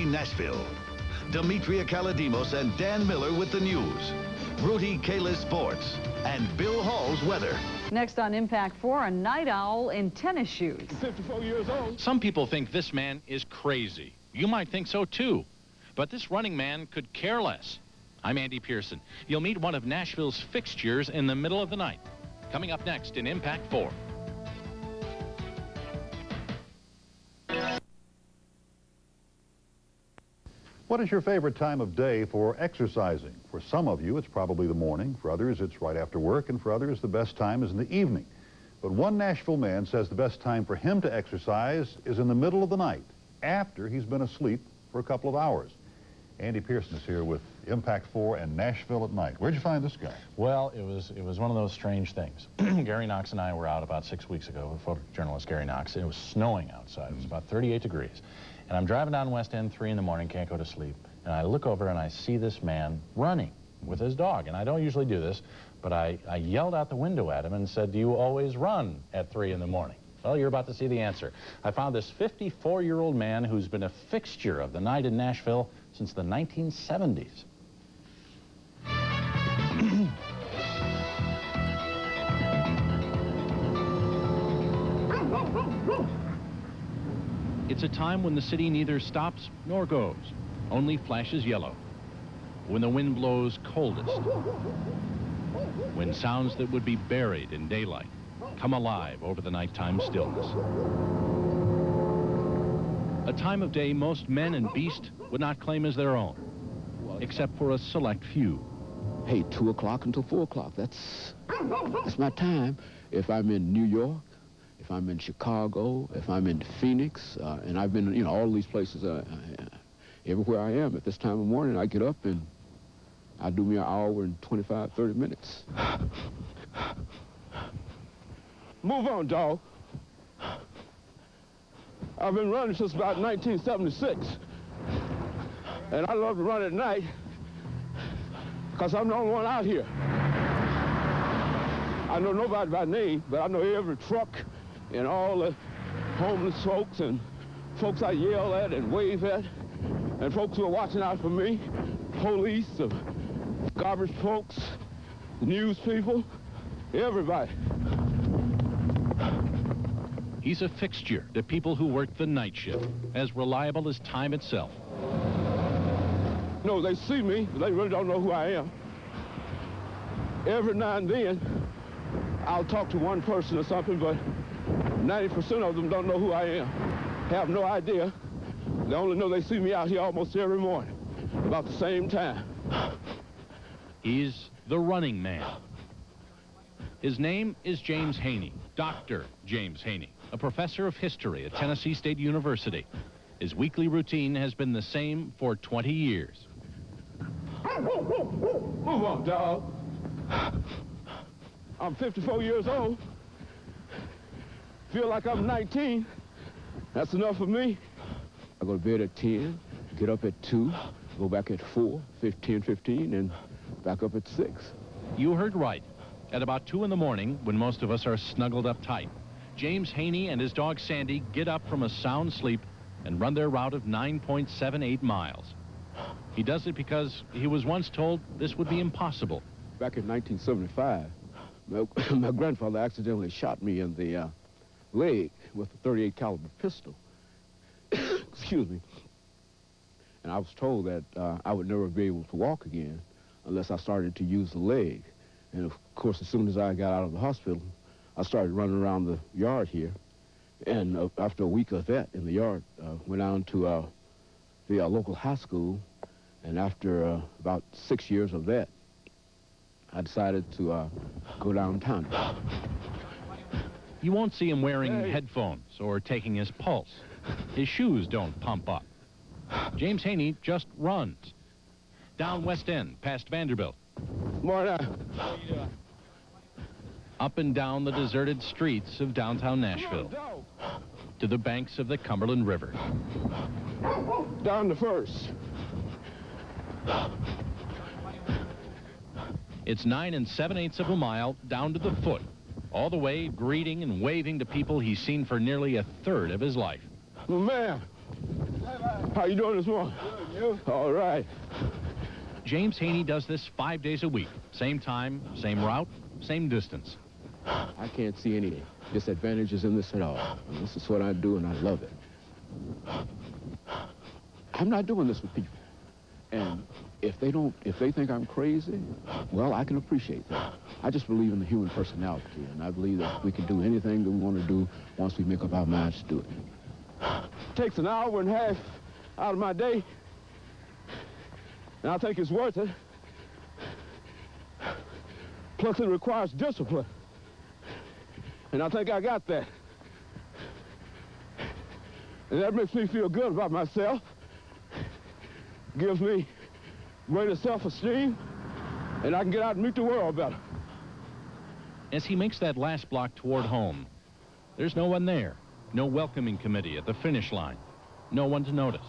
Nashville. Demetria Kaladimos and Dan Miller with the news. Rudy Kalis sports. And Bill Hall's weather. Next on Impact 4, a night owl in tennis shoes. 54 years old. Some people think this man is crazy. You might think so too. But this running man could care less. I'm Andy Pearson. You'll meet one of Nashville's fixtures in the middle of the night. Coming up next in Impact 4. What is your favorite time of day for exercising? For some of you, it's probably the morning. For others, it's right after work. And for others, the best time is in the evening. But one Nashville man says the best time for him to exercise is in the middle of the night, after he's been asleep for a couple of hours. Andy Pearson is here with Impact 4 and Nashville at Night. Where'd you find this guy? Well, it was one of those strange things. Gary Knox and I were out about 6 weeks ago with photojournalist Gary Knox. It was snowing outside. It was about 38 degrees. And I'm driving down West End 3 in the morning, can't go to sleep. And I look over and I see this man running with his dog. And I don't usually do this, but I yelled out the window at him and said, "Do you always run at 3 in the morning?" Well, you're about to see the answer. I found this 54-year-old man who's been a fixture of the night in Nashville since the 1970s. It's a time when the city neither stops nor goes, only flashes yellow. When the wind blows coldest. When sounds that would be buried in daylight come alive over the nighttime stillness. A time of day most men and beast would not claim as their own, except for a select few. Hey, 2 o'clock until 4 o'clock, that's my time. If I'm in New York, if I'm in Chicago, if I'm in Phoenix, and I've been, all these places, everywhere I am at this time of morning, I get up and I do me an hour and 25, 30 minutes. Move on, dog. I've been running since about 1976. And I love to run at night because I'm the only one out here. I know nobody by name, but I know every truck and all the homeless folks and folks I yell at and wave at and folks who are watching out for me, police, the garbage folks, the news people, everybody. He's a fixture to people who work the night shift, as reliable as time itself. No, they see me, but they really don't know who I am. Every now and then, I'll talk to one person or something, but 90% of them don't know who I am, have no idea. They only know they see me out here almost every morning, about the same time. He's the running man. His name is James Haney, Dr. James Haney, a professor of history at Tennessee State University. His weekly routine has been the same for 20 years. Move on, dog. I'm 54 years old. Feel like I'm 19. That's enough for me. I go to bed at 10, get up at 2, go back at 4, 15, and back up at 6. You heard right. At about 2 in the morning, when most of us are snuggled up tight, James Haney and his dog Sandy get up from a sound sleep and run their route of 9.78 miles. He does it because he was once told this would be impossible. Back in 1975, my grandfather accidentally shot me in the leg with a .38 caliber pistol. Excuse me. And I was told that I would never be able to walk again unless I started to use the leg. And of course, as soon as I got out of the hospital, I started running around the yard here. And after a week of that in the yard, went down to the local high school. And after about 6 years of that, I decided to go downtown. You won't see him wearing headphones or taking his pulse. His shoes don't pump up. James Haney just runs. Down West End, past Vanderbilt. Morning. Up and down the deserted streets of downtown Nashville. To the banks of the Cumberland River. Down to First. It's 9 7/8 of a mile down to the foot, all the way greeting and waving to people he's seen for nearly a third of his life. Man. How you doing this morning? Good, you? All right. James Haney does this 5 days a week. Same time, same route, same distance. I can't see any disadvantages in this at all. And this is what I do, and I love it. I'm not doing this with people. And if they think I'm crazy, well, I can appreciate that. I just believe in the human personality, and I believe that we can do anything that we want to do once we make up our minds to do it. Takes an hour and a half out of my day, and I think it's worth it. Plus, it requires discipline, and I think I got that. And that makes me feel good about myself, gives me greater self-esteem, and I can get out and meet the world better. As he makes that last block toward home, there's no one there. No welcoming committee at the finish line. No one to notice.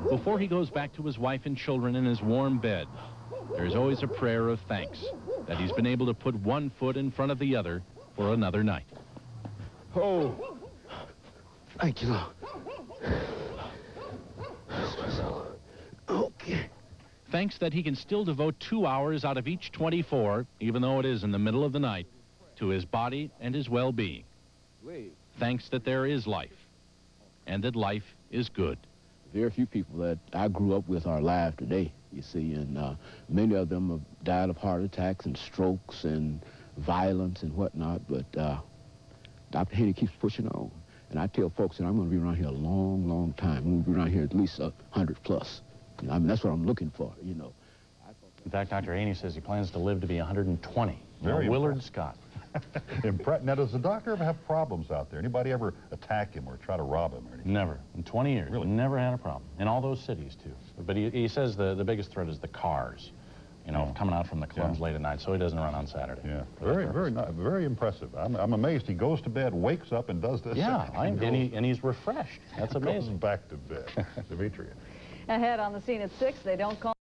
Before he goes back to his wife and children in his warm bed, there's always a prayer of thanks that he's been able to put one foot in front of the other for another night. Oh, thank you, Lord. Okay. Thanks that he can still devote 2 hours out of each 24, even though it is in the middle of the night, to his body and his well-being. Thanks that there is life, and that life is good. Very few people that I grew up with are alive today, you see, and many of them have died of heart attacks and strokes and violence and whatnot, but Dr. Haney keeps pushing on. And I tell folks that I'm going to be around here a long, long time. I'm going to be around here at least 100 plus. You know, I mean, that's what I'm looking for, you know. In fact, Dr. Haney says he plans to live to be 120. Very Willard Scott. Now, does the doctor ever have problems out there? Anybody ever attack him or try to rob him or anything? Never. In 20 years. Really? Never had a problem. In all those cities, too. But he says the biggest threat is the cars, you know, coming out from the clubs late at night, so he doesn't run on Saturday. Yeah. Very impressive. I'm amazed. He goes to bed, wakes up, and does this. Yeah, and he's refreshed. That's amazing. Goes back to bed. Demetria. Ahead on the scene at 6, they don't call